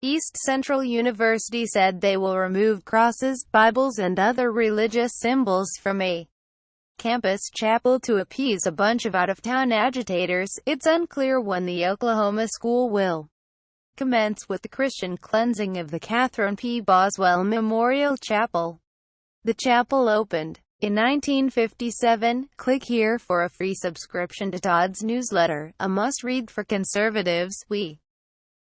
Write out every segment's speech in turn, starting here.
East Central University said they will remove crosses, Bibles and other religious symbols from a campus chapel to appease a bunch of out-of-town agitators. It's unclear when the Oklahoma school will commence with the Christian cleansing of the Catherine P. Boswell Memorial Chapel. The chapel opened in 1957. Click here for a free subscription to Todd's newsletter, a must-read for conservatives. We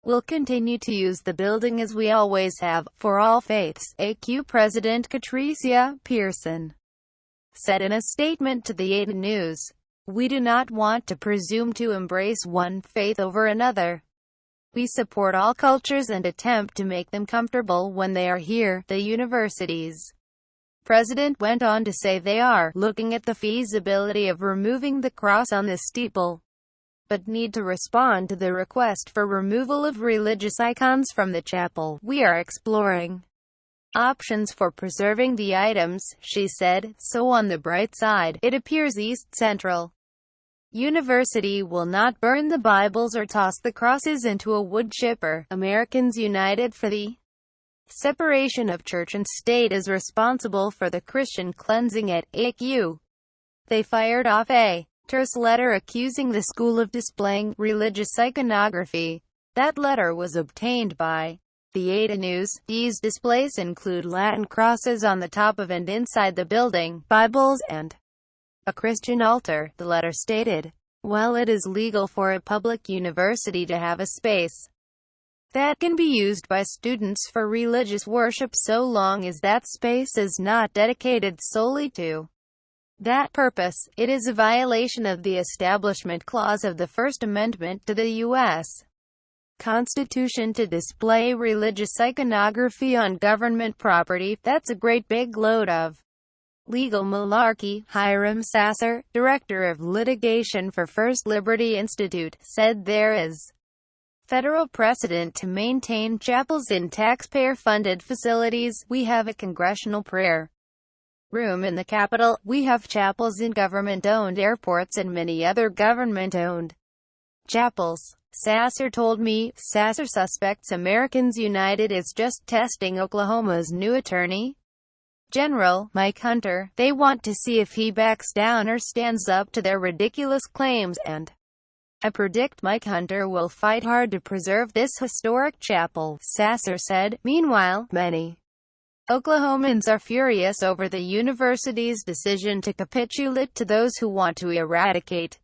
will continue to use the building as we always have, for all faiths, AQ President Patricia Pearson said in a statement to the Ada News. We do not want to presume to embrace one faith over another. We support all cultures and attempt to make them comfortable when they are here. The university's president went on to say they are looking at the feasibility of removing the cross on the steeple, but need to respond to the request for removal of religious icons from the chapel. We are exploring options for preserving the items, she said. So on the bright side, it appears East Central University will not burn the Bibles or toss the crosses into a wood chipper. Americans United for the Separation of Church and State is responsible for the Christian cleansing at AQ. They fired off a terse letter accusing the school of displaying religious iconography. That letter was obtained by the Ada News. These displays include Latin crosses on the top of and inside the building, Bibles, and a Christian altar. The letter stated, while it is legal for a public university to have a space that can be used by students for religious worship so long as that space is not dedicated solely to that purpose, it is a violation of the Establishment Clause of the First Amendment to the U.S. Constitution to display religious iconography on government property. That's a great big load of legal malarkey. Hiram Sasser, director of litigation for First Liberty Institute, said there is federal precedent to maintain chapels in taxpayer-funded facilities. We have a congressional prayer room in the Capitol. We have chapels in government-owned airports and many other government-owned chapels. Sasser told me. Sasser suspects Americans United is just testing Oklahoma's new Attorney General, Mike Hunter. They want to see if he backs down or stands up to their ridiculous claims, and I predict Mike Hunter will fight hard to preserve this historic chapel, Sasser said. Meanwhile, many Oklahomans are furious over the university's decision to capitulate to those who want to eradicate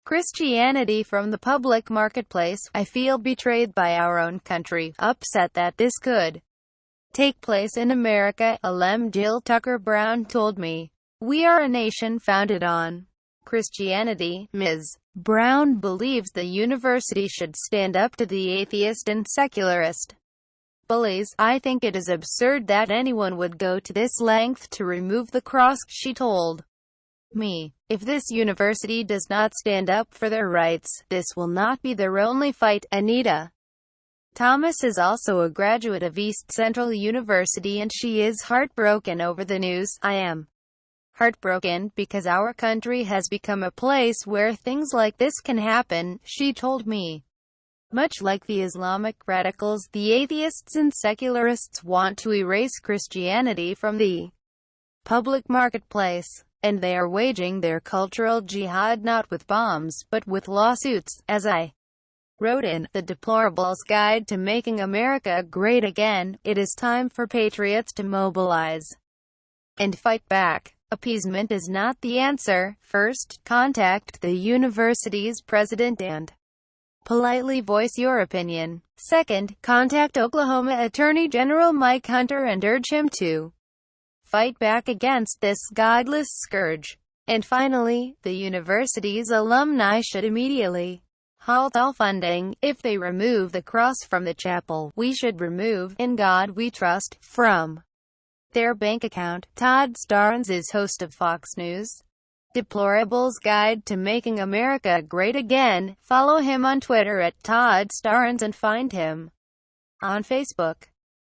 Christianity from the public marketplace. I feel betrayed by our own country, upset that this could take place in America, Alem Jill Tucker Brown told me. We are a nation founded on Christianity. Ms. Brown believes the university should stand up to the atheist and secularist bullies. I think it is absurd that anyone would go to this length to remove the cross, she told me. If this university does not stand up for their rights, this will not be their only fight. Anita Thomas is also a graduate of East Central University and she is heartbroken over the news. I am heartbroken because our country has become a place where things like this can happen, she told me. Much like the Islamic radicals, the atheists and secularists want to erase Christianity from the public marketplace, and they are waging their cultural jihad not with bombs, but with lawsuits. As I wrote in The Deplorables Guide to Making America Great Again, it is time for patriots to mobilize and fight back. Appeasement is not the answer. First, contact the university's president and politely voice your opinion. Second, contact Oklahoma Attorney General Mike Hunter and urge him to fight back against this godless scourge. And finally, the university's alumni should immediately halt all funding. If they remove the cross from the chapel, we should remove "In God We Trust" from their bank account. Todd Starnes is host of Fox News' Deplorables Guide to Making America Great Again. Follow him on Twitter at Todd Starnes and find him on Facebook.